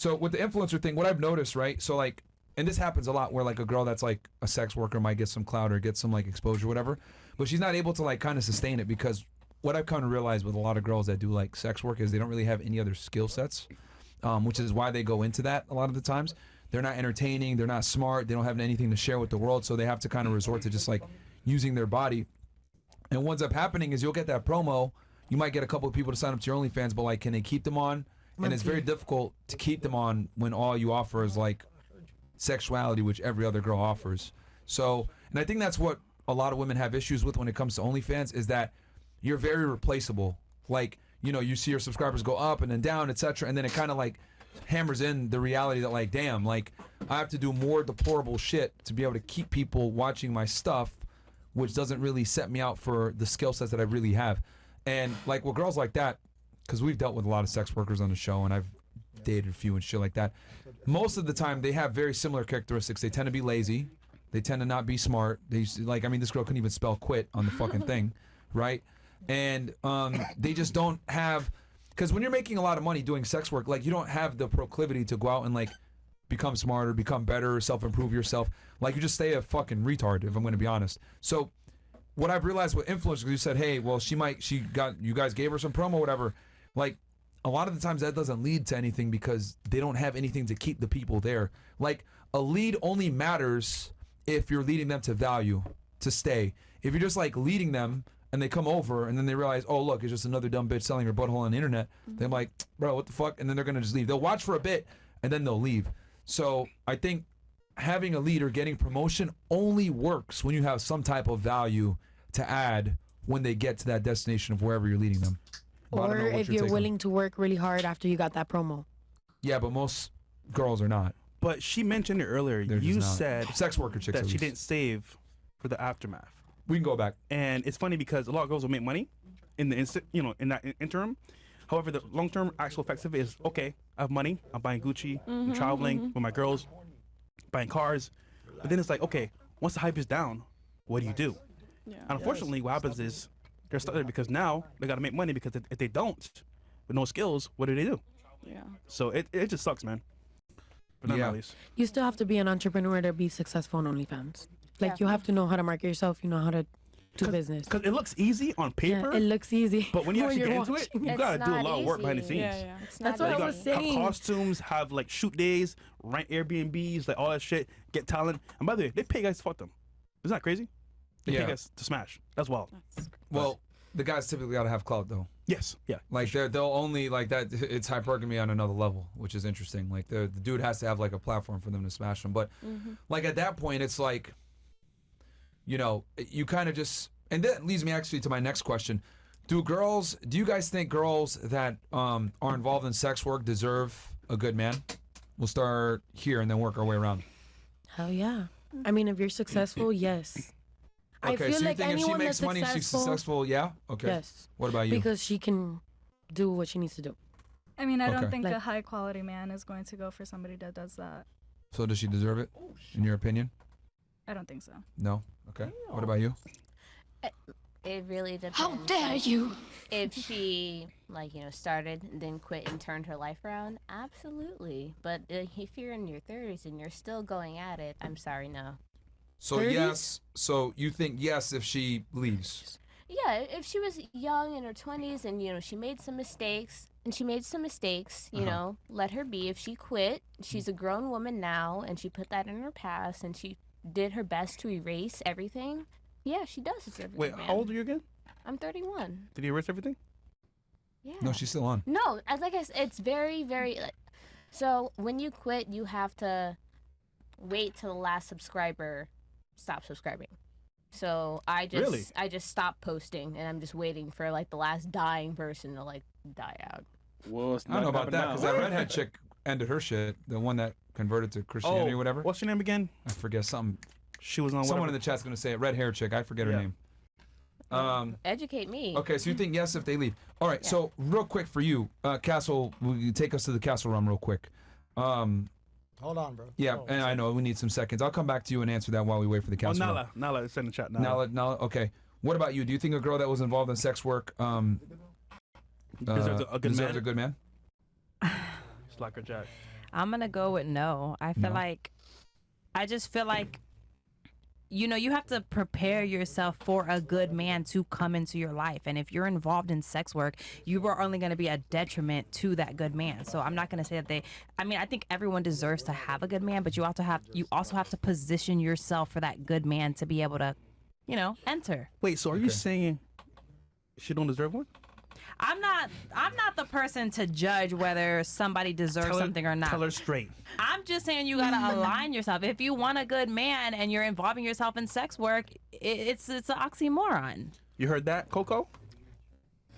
So with the influencer thing, what I've noticed, right? So like, and this happens a lot where like a girl that's like a sex worker might get some clout or get some like exposure or whatever, but she's not able to like kind of sustain it, because what I've come to realize with a lot of girls that do like sex work is they don't really have any other skill sets, which is why they go into that a lot of the times. They're not entertaining, they're not smart, they don't have anything to share with the world, so they have to kind of resort to just like using their body. And what ends up happening is you'll get that promo, you might get a couple of people to sign up to your OnlyFans, but like, can they keep them on? And it's very difficult to keep them on when all you offer is like sexuality, which every other girl offers. So, and I think that's what a lot of women have issues with when it comes to OnlyFans, is that you're very replaceable. Like, you know, you see your subscribers go up and then down, etc., and then it kind of like hammers in the reality that like, damn, like I have to do more deplorable shit to be able to keep people watching my stuff, which doesn't really set me out for the skill sets that I really have. And like with girls like that, because we've dealt with a lot of sex workers on the show, and I've dated a few and shit like that, most of the time they have very similar characteristics. They tend to be lazy, they tend to not be smart. They used to, like, I mean, this girl couldn't even spell quit on the fucking thing, right? And they just don't have, because when you're making a lot of money doing sex work, like, you don't have the proclivity to go out and like become smarter, become better, self-improve yourself. Like, you just stay a fucking retard, if I'm going to be honest. So what I've realized with influencers, you said, hey, well, you guys gave her some promo, whatever. Like, a lot of the times that doesn't lead to anything because they don't have anything to keep the people there. Like, a lead only matters if you're leading them to value, to stay. If you're just like leading them and they come over and then they realize, oh, look, it's just another dumb bitch selling her butthole on the internet, they're like, bro, what the fuck? And then they're going to just leave. They'll watch for a bit and then they'll leave. So I think having a lead or getting promotion only works when you have some type of value to add when they get to that destination of wherever you're leading them. Or if you're willing to work really hard after you got that promo. Yeah, but most girls are not. But she mentioned it earlier. You said sex worker chicks that she didn't save for the aftermath. We can go back. And it's funny because a lot of girls will make money in the in that interim. However, the long-term actual effects of it is, okay, I have money, I'm buying Gucci, I'm traveling with my girls, buying cars. But then it's like, okay, once the hype is down, what do you do? Yeah. And unfortunately, what happens is they're stuck there because now they got to make money, because if they don't, with no skills, what do they do? Yeah. So it just sucks, man. But not least. You still have to be an entrepreneur to be successful on OnlyFans. Like, you have to know how to market yourself, you know how to do business. Because it looks easy on paper. Yeah, it looks easy. But when you actually get into it, you got to do a lot of work behind the scenes. Yeah. That's what I was saying. Have costumes, have like shoot days, rent Airbnbs, like all that shit, get talent. And by the way, they pay guys to fuck them. Isn't that crazy? They pay guys to smash. That's wild. Well, the guys typically got to have clout, though. Yes. Yeah. Like, they'll only, like, that, it's hypergamy on another level, which is interesting. Like, the dude has to have, like, a platform for them to smash them. But, like, at that point, it's like, you know, you kind of just, and that leads me actually to my next question. Do you guys think girls that are involved in sex work deserve a good man? We'll start here and then work our way around. Hell yeah. I mean, if you're successful, yes. Okay, I feel so like you think if she anyone makes money, she's successful, yeah? Okay. Yes. What about you? Because she can do what she needs to do. I mean, I don't think a high quality man is going to go for somebody that does that. So does she deserve it, in your opinion? I don't think so. No? Okay. What about you? It really depends. How dare you? If she, started and then quit and turned her life around, absolutely. But if you're in your 30s and you're still going at it, I'm sorry, no. So 30s? Yes. So you think yes if she leaves? Yeah, if she was young in her 20s and, she made some mistakes, let her be. If she quit, she's a grown woman now, and she put that in her past, and she did her best to erase everything. Yeah, she does deserve it. Wait, how old are you again? I'm 31. Did you erase everything? Yeah. No, she's still on. No, like I said, it's very, very... so when you quit, you have to wait till the last subscriber stops subscribing. So I just stopped posting, and I'm just waiting for the last dying person to die out. Well, it's I don't know about that, because that redhead chick ended her shit. The one that converted to Christianity or whatever. What's your name again? I forget something. She was on. Someone in the chat's gonna say it. Red hair chick. I forget her name. Educate me. Okay, so you think yes if they leave? All right. Yeah. So real quick for you, Castle. Will you take us to the Castle Run real quick? Hold on, bro. Yeah, and I know we need some seconds. I'll come back to you and answer that while we wait for the Castle Run. Nala, it's in the chat. Nala. Okay. What about you? Do you think a girl that was involved in sex work deserves a good man? a good man? Slacker Jack. I'm gonna go with no. I feel like, I just feel like, you know, you have to prepare yourself for a good man to come into your life. And if you're involved in sex work, you are only going to be a detriment to that good man. So I'm not going to say that I think everyone deserves to have a good man, but you also have to position yourself for that good man to be able to, you know, enter. Wait, so are you saying she don't deserve one? I'm not the person to judge whether somebody deserves something or not. Tell her straight. I'm just saying you gotta align yourself. If you want a good man and you're involving yourself in sex work, it's an oxymoron. You heard that, Coco?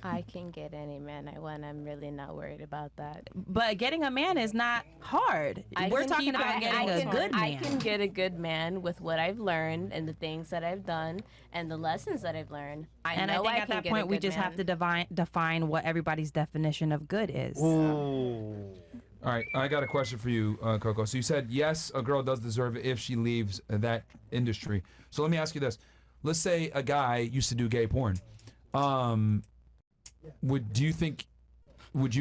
I can get any man I want. I'm really not worried about that. But getting a man is not hard. We're talking about getting a good man. I can get a good man with what I've learned and the things that I've done and the lessons that I've learned. I think at that point we just have to define what everybody's definition of good is. Ooh. All right, I got a question for you, Coco. So you said yes, a girl does deserve it if she leaves that industry. So let me ask you this: let's say a guy used to do gay porn. Would you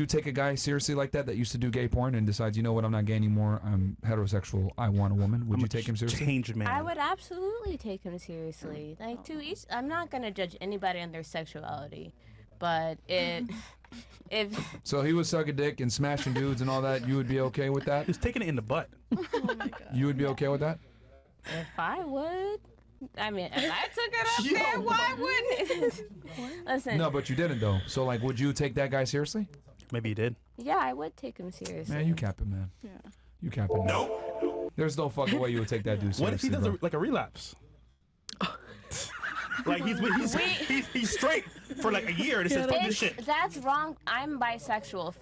take a guy seriously like that used to do gay porn and decides, you know what, I'm not gay anymore, I'm heterosexual, I want a woman? Would you take him seriously? Changed man. I would absolutely take him seriously. Like, to each, I'm not gonna judge anybody on their sexuality, but if so he was sucking dick and smashing dudes and all that, you would be okay with that? He was taking it in the butt. Oh my God. You would be okay with that? if I would. I mean, if I took it up there, why wouldn't? Listen. No, but you didn't though. So like, would you take that guy seriously? Maybe you did. Yeah, I would take him seriously. Man, you capping, man. Yeah. You capping. No. There's no fucking way you would take that dude seriously. What if he does like a relapse? Like he's straight for like a year and it says fuck this shit. That's wrong. I'm bisexual.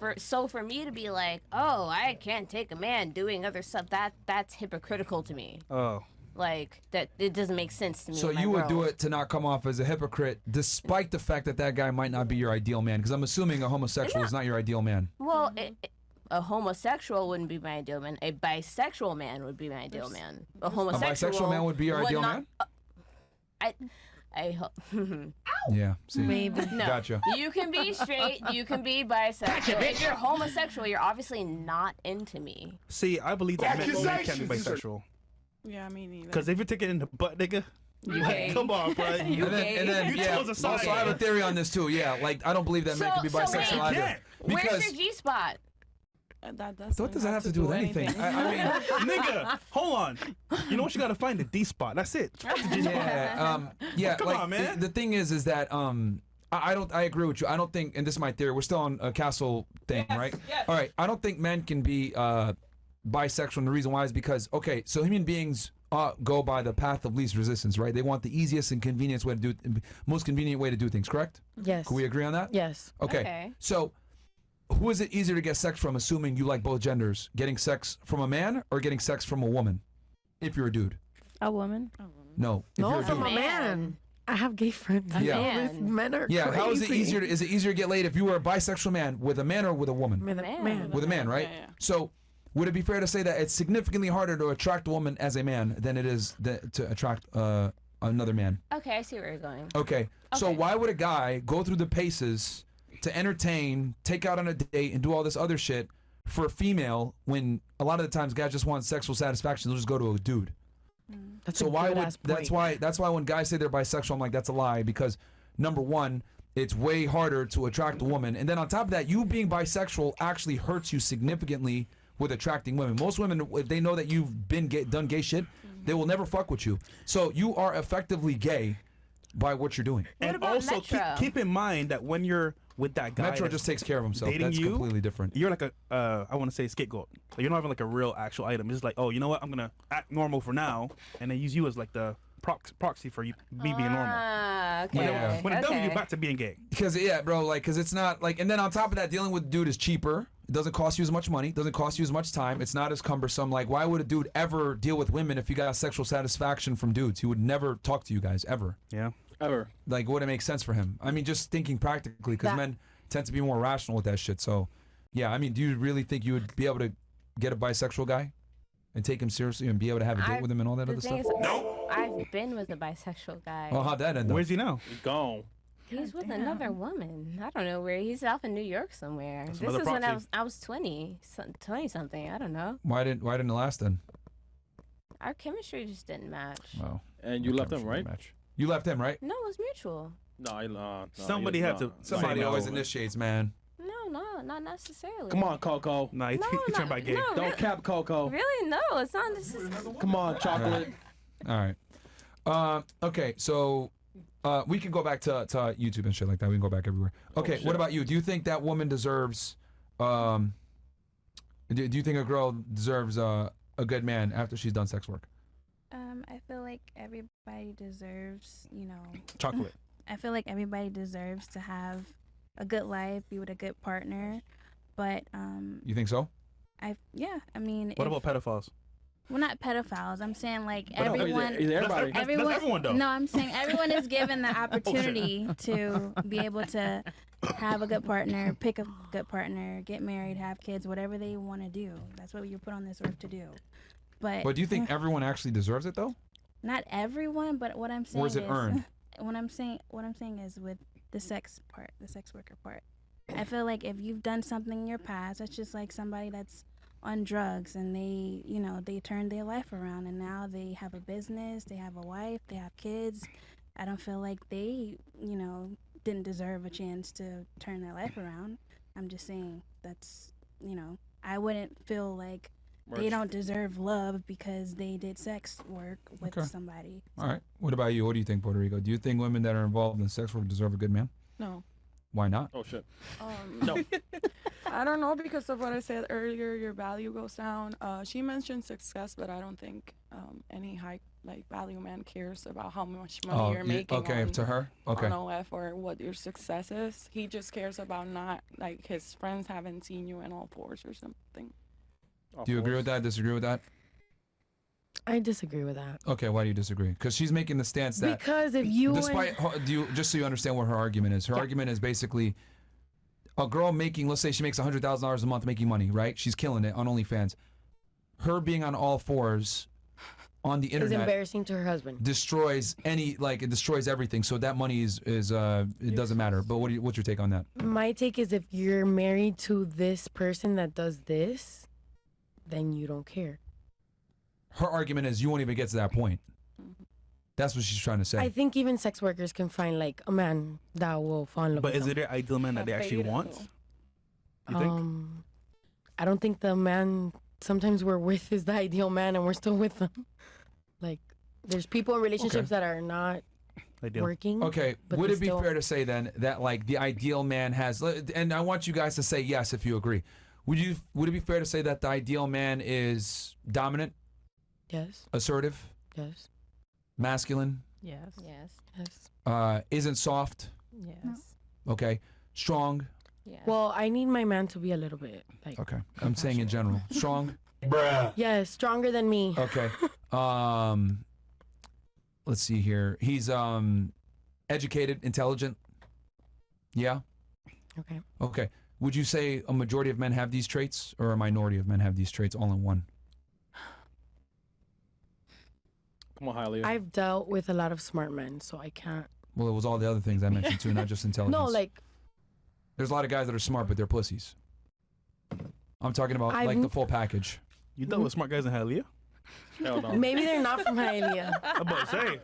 For me to be like, oh, I can't take a man doing other stuff, that's hypocritical to me. Oh. Like, that, it doesn't make sense to me. So you would do it to not come off as a hypocrite, despite the fact that that guy might not be your ideal man? Because I'm assuming a homosexual is not your ideal man. Well, a homosexual wouldn't be my ideal man. A bisexual man would be my ideal man. A homosexual bisexual man would be your ideal man? I hope. Yeah. See. Maybe. No. Gotcha. You can be straight. You can be bisexual. If you're homosexual, you're obviously not into me. See, I believe that men can't be bisexual. Yeah, me neither. Because if you take it in the butt, nigga, Okay. come on, bro. And then yeah. Also, I have a theory on this too. Yeah, like I don't believe that men can be bisexual wait, either. Where's your G spot? What does that have to do with anything? I mean, nigga, hold on. You know what? You gotta find the D spot. That's it. yeah, yeah. Come like, on, man. The thing is that I agree with you. I don't think, and this is my theory. We're still on a castle thing, right? Yes. All right. I don't think men can be bisexual, and the reason why is because so human beings go by the path of least resistance, right? They want the easiest and most convenient way to do things. Correct? Yes. Can we agree on that? Yes. Okay. So, who is it easier to get sex from, assuming you like both genders? Getting sex from a man or getting sex from a woman? If you're a dude. A woman. No. If you're a from dude. a man. I have gay friends. Yeah. Men are yeah. crazy. How is it easier? Is it easier to get laid if you were a bisexual man with a man or with a woman? With a man. With a man, right? Yeah. So, would it be fair to say that it's significantly harder to attract a woman as a man than it is to attract another man? Okay, I see where you're going. Okay. So why would a guy go through the paces to entertain, take out on a date, and do all this other shit for a female when a lot of the times guys just want sexual satisfaction? They'll just go to a dude. That's so a why would good-ass point. that's why when guys say they're bisexual, I'm like, that's a lie, because number one, it's way harder to attract a woman, and then on top of that, you being bisexual actually hurts you significantly with attracting women. Most women, if they know that you've been done gay shit, they will never fuck with you. So you are effectively gay by what you're doing. And also keep in mind that when you're with that guy, Metro just takes care of himself. That's completely different. You're like I want to say scapegoat. Like, you're not having like a real actual item. It's just like, oh, you know what? I'm gonna act normal for now, and then use you as like the proxy for you, me being normal. Okay. Yeah. When it done, you're back to being gay. Because because it's not like, and then on top of that, dealing with a dude is cheaper. It doesn't cost you as much money. Doesn't cost you as much time. It's not as cumbersome. Like, why would a dude ever deal with women if you got sexual satisfaction from dudes? He would never talk to you guys ever. Yeah. Ever. Like, would it make sense for him? I mean, just thinking practically, because men tend to be more rational with that shit. So, yeah, I mean, do you really think you would be able to get a bisexual guy and take him seriously and be able to have a date with him and all that other stuff? No. I've been with a bisexual guy. Well, how'd that end up? Where's he now? He's gone. He's with damn. another woman. I don't know where he's off in New York somewhere. That's This another is when proxy. I was 20 something. I don't know. Why didn't it last then? Our chemistry just didn't match. Wow. And you left him, right? You left him, right? No, it was mutual. No, Somebody had to- Somebody no. always initiates, man. No, not necessarily. Come on, Coco. Nah, he No, turned by gay. no, Don't cap Coco. Really? No, it's not necessarily. Come on, chocolate. All right. Okay, so we can go back to YouTube and shit like that. We can go back everywhere. Okay, what about you? Do you think that woman deserves? Do you think a girl deserves a good man after she's done sex work? I feel like everybody deserves, Chocolate. I feel like everybody deserves to have a good life, be with a good partner. But You think so? I mean, What about pedophiles? well, not pedophiles. I'm saying like But no, everyone. Everybody. That's everyone, though. No, I'm saying everyone is given the opportunity to be able to have a good partner, pick a good partner, get married, have kids, whatever they want to do. That's what you're put on this earth to do. But do you think everyone actually deserves it though? not everyone, but what I'm saying Or is it earned? What I'm saying is with the sex part, the sex worker part. I feel like if you've done something in your past, that's just like somebody that's on drugs and they turned their life around and now they have a business, they have a wife, they have kids. I don't feel like they, didn't deserve a chance to turn their life around. I'm just saying that's, I wouldn't feel like they don't deserve love because they did sex work with somebody. All right. What about you? What do you think, Puerto Rico? Do you think women that are involved in sex work deserve a good man? No. Why not? Oh shit. No. I don't know because of what I said earlier. Your value goes down. She mentioned success, but I don't think any high value man cares about how much money you're making. Okay, to her. Okay. On OF or what your success is. He just cares about not like his friends haven't seen you in all fours or something. Do you agree with that? Disagree with that? I disagree with that. Okay, why do you disagree? Because she's making the stance that Because if you despite just so you understand what her argument is. Her argument is basically a girl making, let's say she makes $100,000 a month making money, right? She's killing it on OnlyFans. Her being on all fours on the is internet embarrassing to her husband. destroys it destroys everything. So that money is it doesn't matter. But what's your take on that? My take is if you're married to this person that does this, then you don't care. Her argument is you won't even get to that point. That's what she's trying to say. I think even sex workers can find like a man that will fall in love But with is it their ideal man that they actually want? You think? I don't think the man sometimes we're with is the ideal man and we're still with them. Like there's people in relationships that are not working. Okay, but would they it be still- fair to say then that like the ideal man has, and I want you guys to say yes if you agree. Would it be fair to say that the ideal man is dominant, Yes. assertive, Yes. masculine, Yes. Yes. isn't soft, Yes. okay, strong? Yes. Well, I need my man to be a little bit like Okay, I'm saying in general, strong. yes, stronger than me. Okay. Let's see here. He's educated, intelligent. Yeah. Okay. Okay. Would you say a majority of men have these traits, or a minority of men have these traits all in one? Come on, Hialeah. I've dealt with a lot of smart men, so I can't. Well, it was all the other things I mentioned too, not just intelligence. No, like there's a lot of guys that are smart, but they're pussies. I'm talking about I've like the full package. You dealt with smart guys in Hialeah? Hell no. maybe they're not from Hialeah. I'm about to say.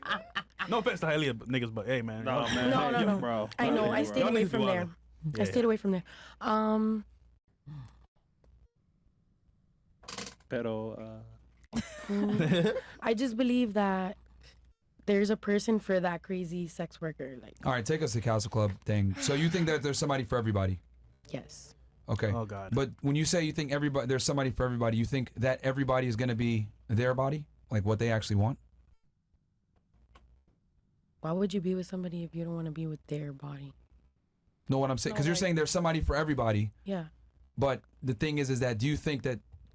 No offense to Hialeah niggas, but hey, man. No, man. No, no, no. Bro. I know. I Bro. stayed away niggas from do there. other. I stayed away from there. Pero, I just believe that there's a person for that crazy sex worker. Like, All right, take us to Castle Club thing. So you think that there's somebody for everybody? yes. Okay. Oh, God. But when you say you think there's somebody for everybody, you think that everybody is going to be their body, like what they actually want? Why would you be with somebody if you don't want to be with their body? Know what I'm saying? Because you're saying there's somebody for everybody. Yeah. But the thing is that do you think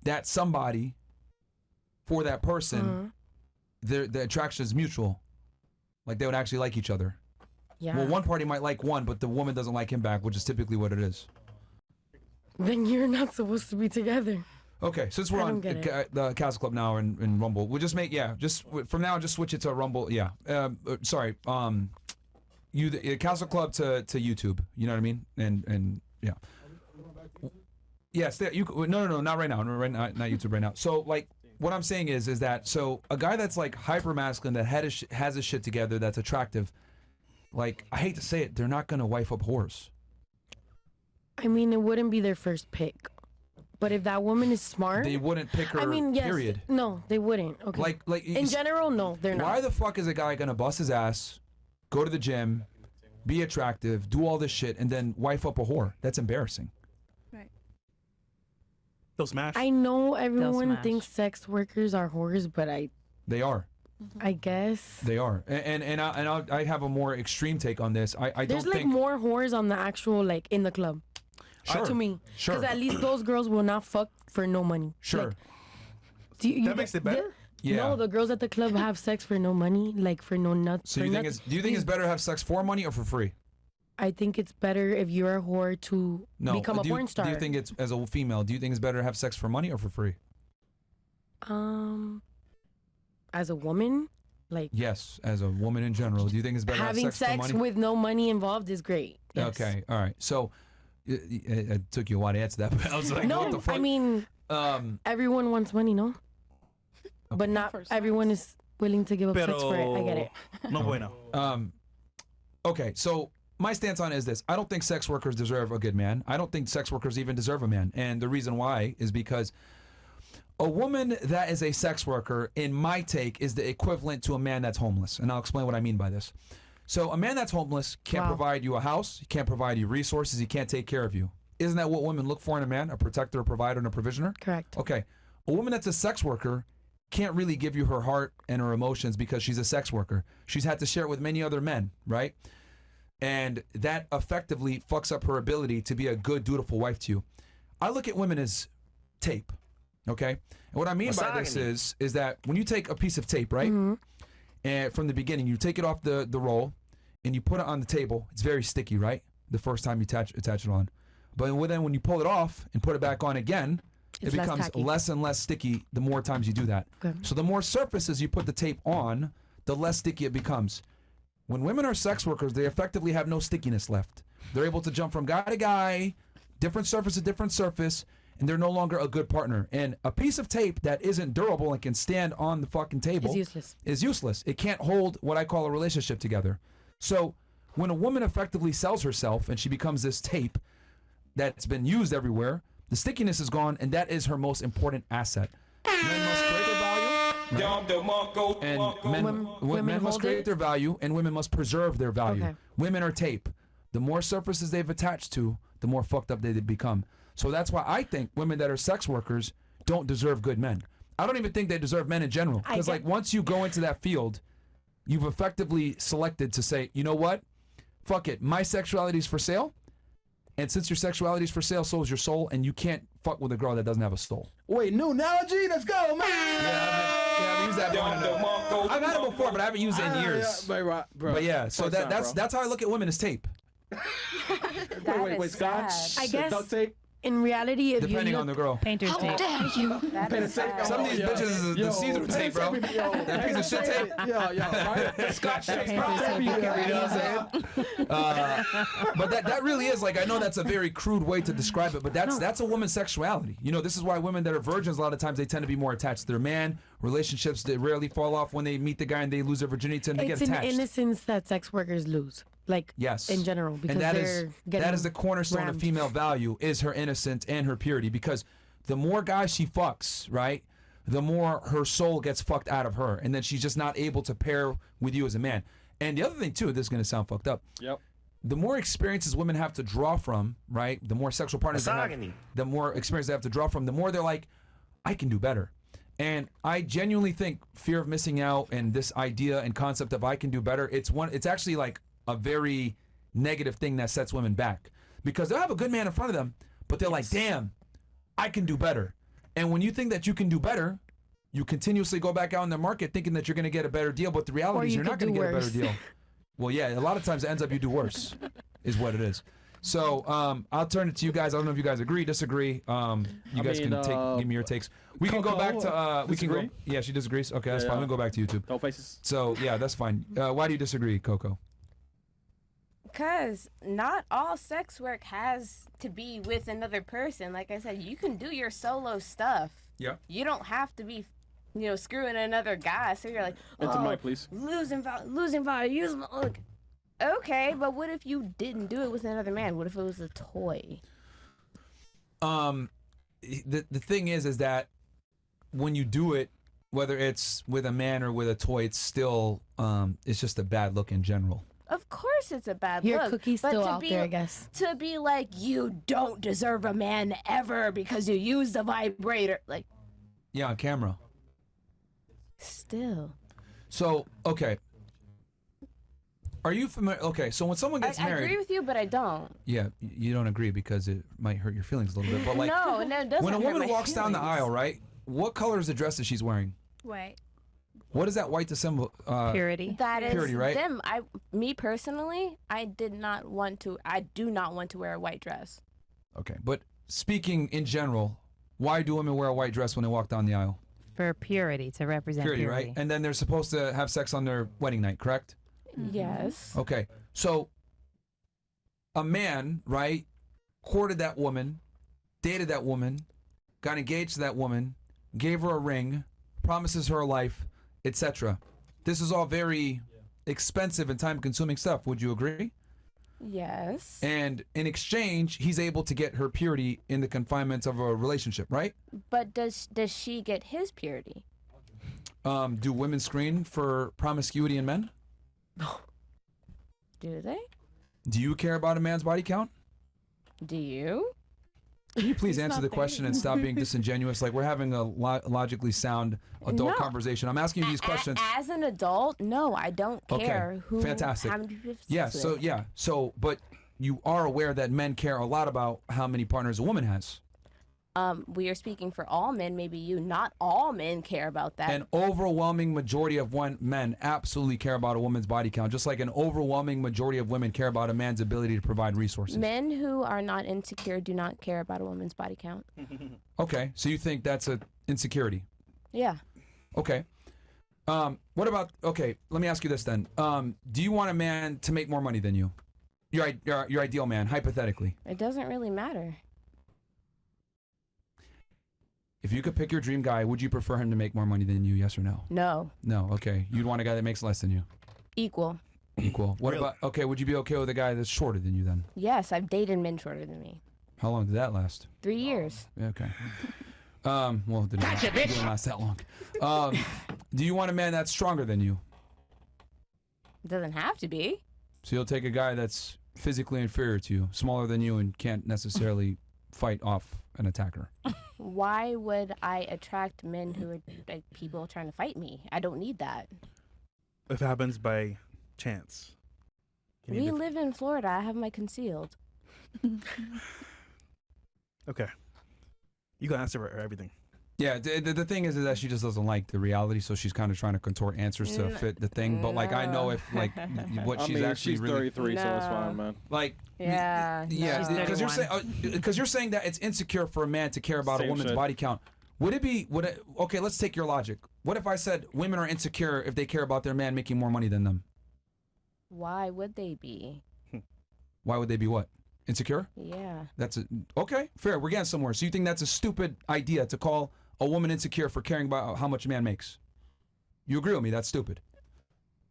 that somebody for that person, the attraction is mutual? Like they would actually like each other? Yeah. Well, one party might like one, but the woman doesn't like him back, which is typically what it is. Then you're not supposed to be together. Okay, since we're I on don't get the Castle Club now and Rumble, we'll just make, just from now, just switch it to Rumble. Yeah. Sorry. Council Club to YouTube. You know what I mean? And yeah. Yes, no, not right now. Not YouTube right now. So like, what I'm saying is that so a guy that's like hyper masculine that has his shit together, that's attractive. Like, I hate to say it, they're not gonna wife up whores. I mean, it wouldn't be their first pick. But if that woman is smart, they wouldn't pick her. I mean, yes, period. No, they wouldn't. Okay. Like in general, no, they're not. Why the fuck is a guy gonna bust his ass, go to the gym, be attractive, do all this shit, and then wife up a whore? That's embarrassing. Right. They'll smash. I know everyone thinks sex workers are whores, but they are. I guess they are, and I have a more extreme take on this. I there's don't like think more whores on the actual like in the club. Sure. To me, sure. Because at least those girls will not fuck for no money. Sure. Like, that makes it better. Yeah. No, the girls at the club have sex for no money, like for no nuts. So do you think it's better to have sex for money or for free? I think it's better if you're a whore to become a porn star. Do you think it's, as a female, do you think it's better to have sex for money or for free? As a woman, like yes, as a woman in general, do you think it's better having to have sex for money? with no money involved is great. Yes. Okay, all right. So it took you a while to answer that, but I was like, no, what the fuck? I mean, everyone wants money, no? But not everyone is willing to give up sex for it. I get it. No bueno. Okay, so my stance on it is this. I don't think sex workers deserve a good man. I don't think sex workers even deserve a man. And the reason why is because a woman that is a sex worker, in my take, is the equivalent to a man that's homeless. And I'll explain what I mean by this. So a man that's homeless can't provide you a house, he can't provide you resources, he can't take care of you. Isn't that what women look for in a man? A protector, a provider, and a provisioner? Correct. Okay. A woman that's a sex worker can't really give you her heart and her emotions because she's a sex worker. She's had to share it with many other men, right? And that effectively fucks up her ability to be a good, dutiful wife to you. I look at women as tape, okay? And what I mean by this is that when you take a piece of tape, right? And from the beginning, you take it off the roll and you put it on the table. It's very sticky, right? The first time you attach it on. But then when you pull it off and put it back on again, it becomes less and less sticky the more times you do that. Okay. So the more surfaces you put the tape on, the less sticky it becomes. When women are sex workers, they effectively have no stickiness left. They're able to jump from guy to guy, different surface to different surface, and they're no longer a good partner. And a piece of tape that isn't durable and can stand on the fucking table is useless. It can't hold what I call a relationship together. So when a woman effectively sells herself and she becomes this tape that's been used everywhere, the stickiness is gone, and that is her most important asset. Men must create their value, and men must create their value, and women must preserve their value. Okay. Women are tape. The more surfaces they've attached to, the more fucked up they become. So that's why I think women that are sex workers don't deserve good men. I don't even think they deserve men in general. Because like once you go into that field, you've effectively selected to say, you know what? Fuck it. My sexuality is for sale. And since your sexuality is for sale, so is your soul. And you can't fuck with a girl that doesn't have a soul. Wait, new analogy? Let's go, man! Yeah, I've used that one. I've had it before, but I haven't used it in years. Bro. But yeah, so that's how I look at women as tape. Wait, Scotch? I guess duct tape? in reality, if depending on the girl. Painter's tape. How dare you? Some of these bitches is the see-through tape, bro. That piece of shit tape. Right? Scotch tape. You know what I'm saying? But that really is, like, I know that's a very crude way to describe it, but that's a woman's sexuality. You know, this is why women that are virgins, a lot of times they tend to be more attached to their man. Relationships that rarely fall off when they meet the guy and they lose their virginity, tend to get attached. It's an innocence that sex workers lose. Like, yes, in general, because and that is the cornerstone of female value, is her innocence and her purity. Because the more guys she fucks, right, the more her soul gets fucked out of her, and then she's just not able to pair with you as a man. And the other thing too, this is gonna sound fucked up. Yep. The more experiences women have to draw from, right, the more sexual partners they have, the more experience they have to draw from, the more they're like, I can do better. And I genuinely think fear of missing out and this idea and concept of I can do better, it's actually like a very negative thing that sets women back, because they'll have a good man in front of them, but they're like, damn, I can do better. And when you think that you can do better, you continuously go back out in the market thinking that you're going to get a better deal, but the reality is you're not going to get a better deal. Well, yeah, a lot of times it ends up you do worse, is what it is. So I'll turn it to you guys. I don't know if you guys agree, disagree. You guys can give me your takes. We can go back to we can go. Yeah, she disagrees. Okay, that's fine. We'll go back to YouTube. No faces. So yeah, that's fine. Why do you disagree, Coco? Because not all sex work has to be with another person. Like I said, you can do your solo stuff. Yeah. You don't have to be, screwing another guy. So you're like, Into mic, please. losing value. Look. Okay, but what if you didn't do it with another man? What if it was a toy? The thing is that when you do it, whether it's with a man or with a toy, it's still it's just a bad look in general. Of course it's a bad Your look. cookie's but still to out be, there, I guess. To be like, you don't deserve a man ever because you use the vibrator. Like, Yeah, on camera. still. So, okay. Are you familiar? Okay, so when someone gets I married, agree with you, but I don't. yeah, you don't agree because it might hurt your feelings a little bit. But like, no, it doesn't. when a hurt woman my walks down the feelings. aisle, right? What color is the dress that she's wearing? White. What is that white to symbol? Purity. That is Purity, right? them. Me personally, I do not want to wear a white dress. Okay, but speaking in general, why do women wear a white dress when they walk down the aisle? For purity, to represent Purity, purity. right? And then they're supposed to have sex on their wedding night, correct? Yes. Okay, so a man, right, courted that woman, dated that woman, got engaged to that woman, gave her a ring, promises her a life, etc. This is all very expensive and time-consuming stuff. Would you agree? Yes. And in exchange, he's able to get her purity in the confinements of a relationship, right? But does she get his purity? Do women screen for promiscuity in men? Do they? Do you care about a man's body count? Do you? Can you please answer the question and stop being disingenuous? Like, we're having a logically sound adult No. conversation. I'm asking you these questions. As an adult, no, I don't care who. Fantastic. How many people have sex Yeah. with. So, but you are aware that men care a lot about how many partners a woman has. We are speaking for all men. Maybe you. Not all men care about that. An overwhelming majority of men absolutely care about a woman's body count, just like an overwhelming majority of women care about a man's ability to provide resources. Men who are not insecure do not care about a woman's body count. Okay, so you think that's an insecurity? Yeah. Okay. What about? Okay, let me ask you this then. Do you want a man to make more money than you? Your ideal man, hypothetically. It doesn't really matter. If you could pick your dream guy, would you prefer him to make more money than you? Yes or no? No. No. Okay. You'd want a guy that makes less than you. Equal. Equal. What about? Okay. Would you be okay with a guy that's shorter than you then? Yes, I've dated men shorter than me. How long did that last? 3 years. Yeah, okay. Well, it didn't last that long. Do you want a man that's stronger than you? It doesn't have to be. So you'll take a guy that's physically inferior to you, smaller than you, and can't necessarily fight off an attacker. Why would I attract men who are like people trying to fight me? I don't need that. If it happens by chance. We live in Florida. I have my concealed. Okay. You got to answer for everything. Yeah, the thing is that she just doesn't like the reality, so she's kind of trying to contort answers to fit the thing. But like, I know if like what she's actually she's really 33, so it's fine, man. like. Yeah. Yeah, no. because you're saying that it's insecure for a man to care about Same a woman's shit. body count. Okay, let's take your logic. What if I said women are insecure if they care about their man making more money than them? Why would they be? Why would they be what? Insecure? Yeah. Okay, fair. We're getting somewhere. So you think that's a stupid idea to call a woman insecure for caring about how much a man makes? You agree with me? That's stupid.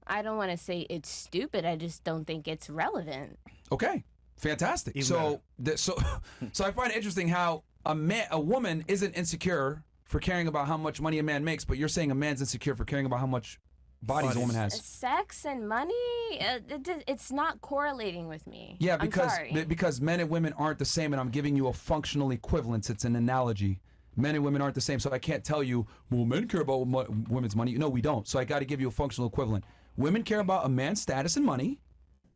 I don't want to say it's stupid. I just don't think it's relevant. Okay, fantastic. So I find it interesting how a woman isn't insecure for caring about how much money a man makes, but you're saying a man's insecure for caring about how much bodies a woman has. Sex and money, it's not correlating with me. Yeah, I'm sorry. because men and women aren't the same, and I'm giving you a functional equivalence. It's an analogy. Men and women aren't the same, so I can't tell you, well, men care about women's money. No, we don't. So I got to give you a functional equivalent. Women care about a man's status and money.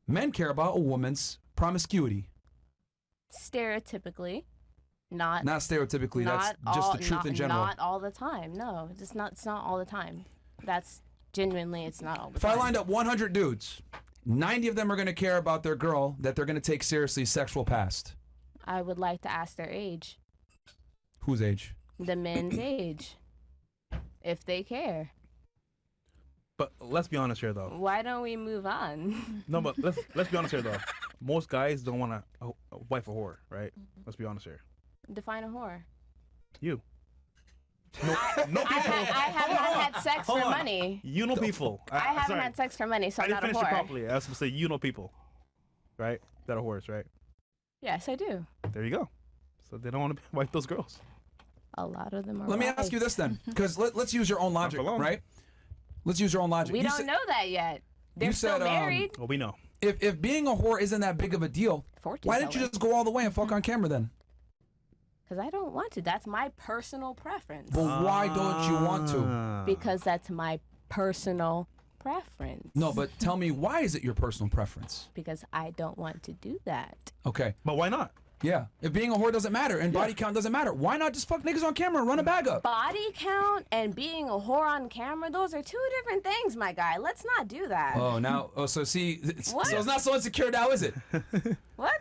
Men care about a woman's promiscuity. Stereotypically, not stereotypically. Not that's just the truth in general. Not all the time. No, it's not all the time. That's genuinely, it's not all the If time. I lined up 100 dudes, 90 of them are going to care about their girl that they're going to take seriously sexual past. I would like to ask their age. Whose age? The men's age. If they care. But let's be honest here, though. Why don't we move on? No, but let's be honest here, though. most guys don't want a wife a whore, right? Let's be honest here. Define a whore. You. No people. I haven't had sex for money. You know people. I haven't had sex for money, so I'm not a I didn't finish it whore. properly. I was supposed to say you know people, right? That are whores, right? Yes, I do. There you go. So they don't want to wife those girls. A lot of them are. Let me ask you this then, because let's use your own logic, right? Let's use your own logic. We don't know that yet. They're still married. Well, we know. If being a whore isn't that big of a deal, why didn't you just go all the way and fuck on camera then? Because I don't want to. That's my personal preference. But why don't you want to? Because that's my personal preference. No, but tell me, why is it your personal preference? Because I don't want to do that. Okay. But why not? Yeah. If being a whore doesn't matter and body count doesn't matter, why not just fuck niggas on camera and run a bag up? Body count and being a whore on camera, those are two different things, my guy. Let's not do that. Oh, now, so see, What? so it's not so insecure now, is it? What?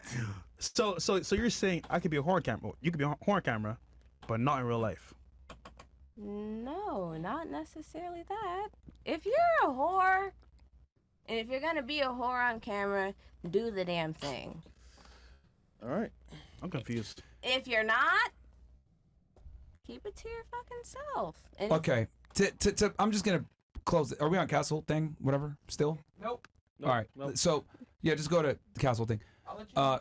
So you're saying I could be a whore on camera. You could be a whore on camera, but not in real life. No, not necessarily that. If you're a whore, and if you're gonna be a whore on camera, do the damn thing. All right. I'm confused. If you're not, keep it to your fucking self. And Okay. I'm just going to close it. Are we on castle thing? Whatever? Still? Nope. All right. Nope. So, yeah, just go to the castle thing.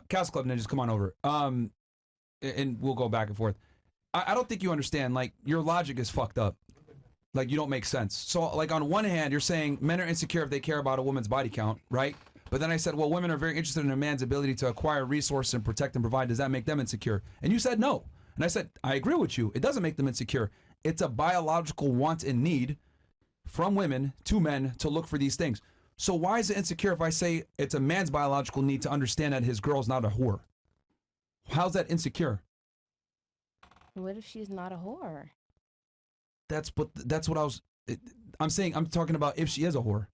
Castle Club Ninjas, come on over. And we'll go back and forth. I don't think you understand. Like, your logic is fucked up. Like, you don't make sense. So, like, on one hand, you're saying men are insecure if they care about a woman's body count, right? But then I said, well, women are very interested in a man's ability to acquire resources and protect and provide. Does that make them insecure? And you said no. And I said, I agree with you. It doesn't make them insecure. It's a biological want and need from women to men to look for these things. So why is it insecure if I say it's a man's biological need to understand that his girl's not a whore? How's that insecure? what if she's not a whore? That's what I was. I'm saying. I'm talking about if she is a whore.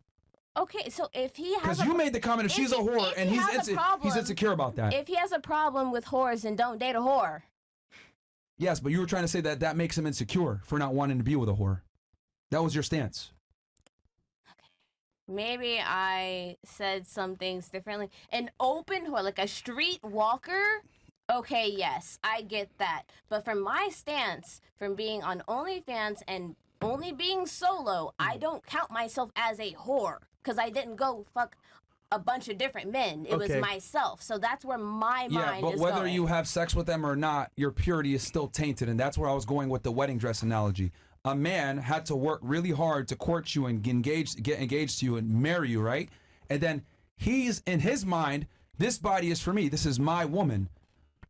Okay, so if he has Because you made the comment if she's a whore and he's insecure about that. If he has a problem with whores, then don't date a whore. Yes, but you were trying to say that that makes him insecure for not wanting to be with a whore. That was your stance. Maybe I said some things differently. An open whore, like a street walker, okay, yes, I get that. But from my stance, from being on OnlyFans and only being solo, I don't count myself as a whore because I didn't go fuck a bunch of different men. It was myself. So that's where my mind is going. Yeah, but whether you have sex with them or not, your purity is still tainted. And that's where I was going with the wedding dress analogy. A man had to work really hard to court you and get engaged to you and marry you, right? And then he's, in his mind, this body is for me. This is my woman.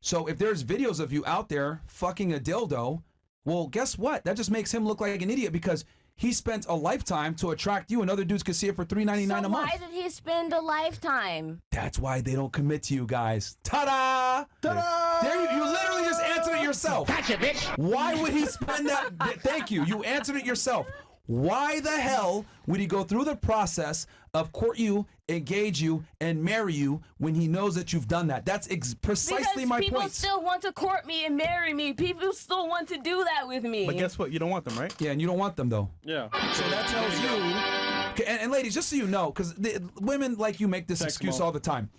So if there's videos of you out there fucking a dildo, well, guess what? That just makes him look like an idiot because he spent a lifetime to attract you and other dudes could see it for $3.99 a month. Why did he spend a lifetime? That's why they don't commit to you guys. Ta-da! Ta-da! There you literally just answered it yourself. Gotcha, bitch. Why would he spend that? Thank you. You answered it yourself. Why the hell would he go through the process of court you, engage you, and marry you when he knows that you've done that? That's precisely my point. Because people still want to court me and marry me. People still want to do that with me. But guess what? You don't want them, right? Yeah, and you don't want them, though. Yeah. So that tells you... And ladies, just so you know, because women like you make this excuse all the time.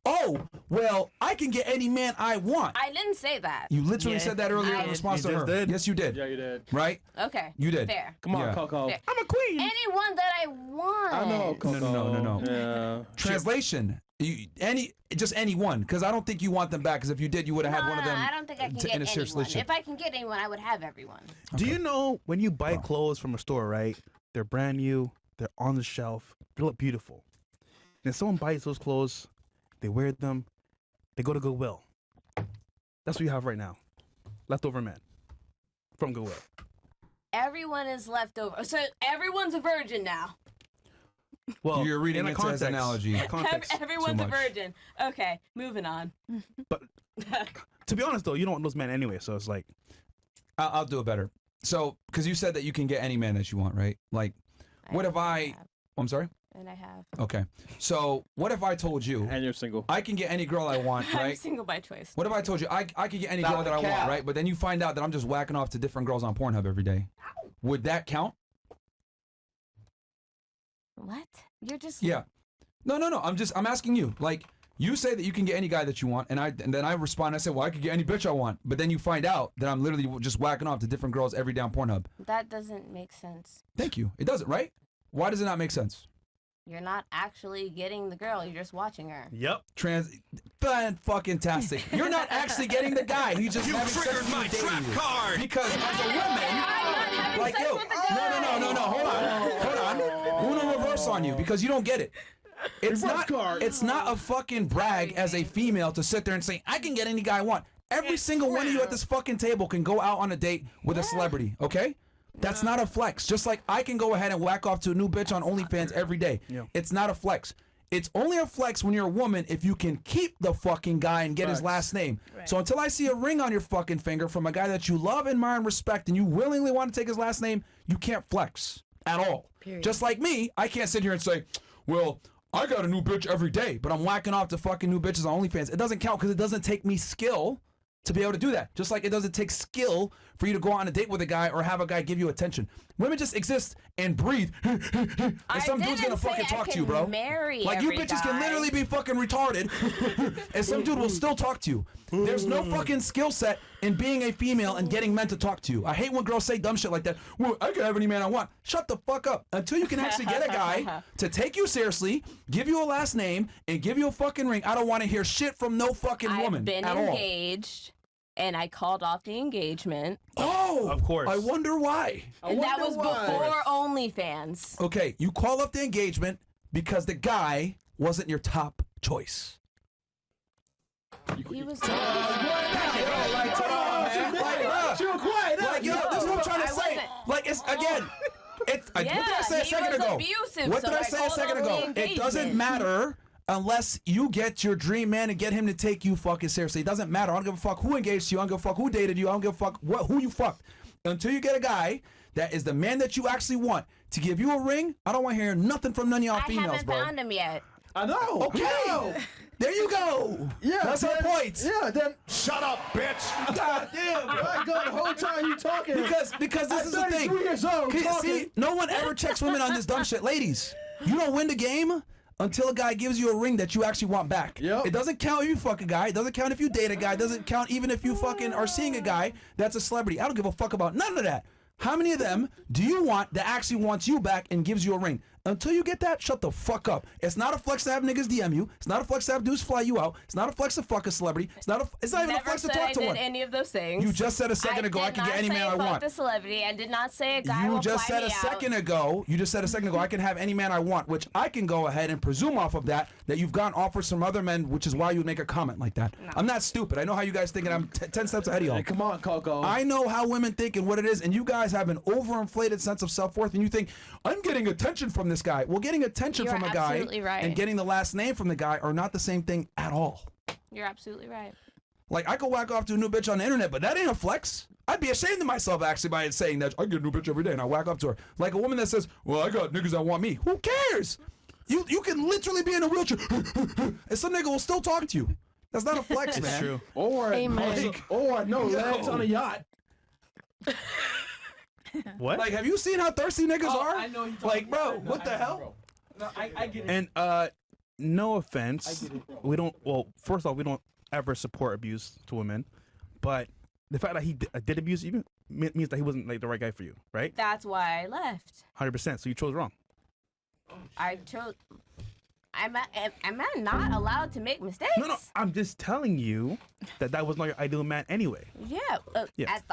Oh, well, I can get any man I want. I didn't say that. You literally said that earlier in response to her. Did. Yes, you did. Yeah, you did. Right? Okay. You did. Fair. Come on, Yeah. Coco. Fair. I'm a queen. Anyone that I want. I know, Coco. No. Yeah. Translation. Just anyone, because I don't think you want them back. Because if you did, you would have had one of them. I don't think I can get in a serious anyone. relationship. If I can get anyone, I would have everyone. Do you know when you buy clothes from a store, right? They're brand new. They're on the shelf. They look beautiful. And someone buys those clothes, they wear them, they go to Goodwill. That's what you have right now. Leftover men from Goodwill. Everyone is left over. So everyone's a virgin now. Well, you're reading in a into his analogy. Everyone's Too a much. virgin. Okay, moving on. But to be honest, though, you don't want those men anyway. So it's like, I'll do it better. So, because you said that you can get any man that you want, right? Like, what if I... I'm sorry? And I have. Okay. So, what if I told you... And you're single. I can get any girl I want, right? I'm single by choice. What if I told you I could get any girl that I want, right? But then you find out that I'm just whacking off to different girls on Pornhub every day. Would that count? What? You're just... Yeah. No. I'm asking you. Like, You say that you can get any guy that you want, and then I respond. I say, well, I could get any bitch I want. But then you find out that I'm literally just whacking off to different girls every day on Pornhub. That doesn't make sense. Thank you. It doesn't, right? Why does it not make sense? You're not actually getting the girl. You're just watching her. Yep. Fan-fucking-tastic. You're not actually getting the guy. He's just having sex with you, my dating trap you. card. Because as a woman, like you, no. Hold on. Uno reverse on you because you don't get it. It's not a fucking brag as a female to sit there and say, I can get any guy I want. Every single one of you at this fucking table can go out on a date with a celebrity, okay? That's not a flex. Just like I can go ahead and whack off to a new bitch on OnlyFans every day. Yeah. It's not a flex. It's only a flex when you're a woman if you can keep the fucking guy and get his last name. Right. So until I see a ring on your fucking finger from a guy that you love, admire, and respect, and you willingly want to take his last name, you can't flex at all. Period. Just like me, I can't sit here and say, well, I got a new bitch every day, but I'm whacking off to fucking new bitches on OnlyFans. It doesn't count because it doesn't take me skill to be able to do that. Just like it doesn't take skill for you to go on a date with a guy or have a guy give you attention. Women just exist and breathe. And some dude's gonna fucking talk to you, bro. Like you bitches can literally be fucking retarded and some dude will still talk to you. There's no fucking skill set in being a female and getting men to talk to you. I hate when girls say dumb shit like that. Well, I can have any man I want. Shut the fuck up. Until you can actually get a guy to take you seriously, give you a last name, and give you a fucking ring, I don't want to hear shit from no fucking woman at all. I've been engaged. And I called off the engagement. Oh, of course. I wonder why. And that was before OnlyFans. Okay, you call up the engagement because the guy wasn't your top choice. He was. This is what I'm trying to say. Like it's again. What did I say a second ago? What did I say a second ago? It doesn't matter. Unless you get your dream man and get him to take you fucking seriously. It doesn't matter. I don't give a fuck who engaged you. I don't give a fuck who dated you. I don't give a fuck who you fucked. Until you get a guy that is the man that you actually want to give you a ring, I don't want to hear nothing from none of y'all females, bro. I haven't found him yet. I know. Okay. No. There you go. Yeah. That's our point. Yeah, then. Shut up, bitch. God damn, bro. I go the whole time you talking. Because this is the thing. 33 years old See, no one ever checks women on this dumb shit. Ladies, you don't win the game until a guy gives you a ring that you actually want back. Yep. It doesn't count if you fuck a guy. It doesn't count if you date a guy. It doesn't count even if you fucking are seeing a guy that's a celebrity. I don't give a fuck about none of that. How many of them do you want that actually wants you back and gives you a ring? Until you get that, shut the fuck up. It's not a flex to have niggas DM you. It's not a flex to have dudes fly you out. It's not a flex to fuck a celebrity. It's not even a flex to talk to one. Never said I did any of those things. You just said a second ago I can get any man I want. I did not say fuck the celebrity. I did not say a guy You will just fly said me a second ago. You just said a second ago I can have any man I want, which I can go ahead and presume off of that you've gotten offers from other men, which is why you would make a comment like that. No. I'm not stupid. I know how you guys think, and I'm 10 steps ahead of y'all. Hey, come on, Coco. I know how women think and what it is, and you guys have an overinflated sense of self-worth, and you think I'm getting attention from this guy. Well, getting attention from a guy and getting the last name from the guy are not the same thing at all. You're absolutely right. Like, I could whack off to a new bitch on the internet, but that ain't a flex. I'd be ashamed of myself, actually, by saying that I get a new bitch every day and I whack up to her. Like a woman that says, well, I got niggas that want me. Who cares? You can literally be in a wheelchair and some nigga will still talk to you. That's not a flex, man. True. Or no legs on a yacht. What? Like, have you seen how thirsty niggas are? I know like, bro, what the hell? No, I get it. And no offense, we don't. Well, first off, we don't ever support abuse to women, but the fact that he did abuse you means that he wasn't like the right guy for you, right? That's why I left. 100%. So you chose wrong. I chose. Am I not allowed to make mistakes? No, I'm just telling you that was not your ideal man anyway. Yeah,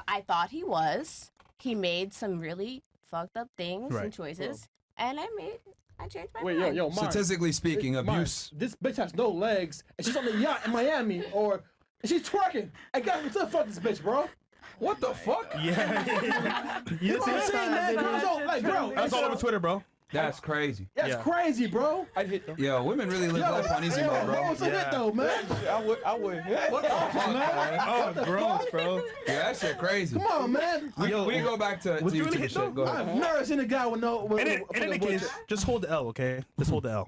I thought he was. He made some really fucked up things and choices, and I changed my mind. Yo, Myron, statistically speaking, abuse. This bitch has no legs, and she's on the yacht in Miami, or she's twerking. I got me to fuck this bitch, bro. What the fuck? Yeah. You know what I'm saying, man? Bro, that's all over Twitter, bro. That's crazy. That's crazy, bro. I'd hit them. Yo, women really live life on easy mode, bro. What's a hit though, man? I would hit. What the fuck, man? Oh, gross, bro. Yeah, that shit crazy. Come on, man. We go back to you really YouTube hit shit. Go ahead. I've never seen a guy with no. In any case, just hold the L, okay? Just hold the L.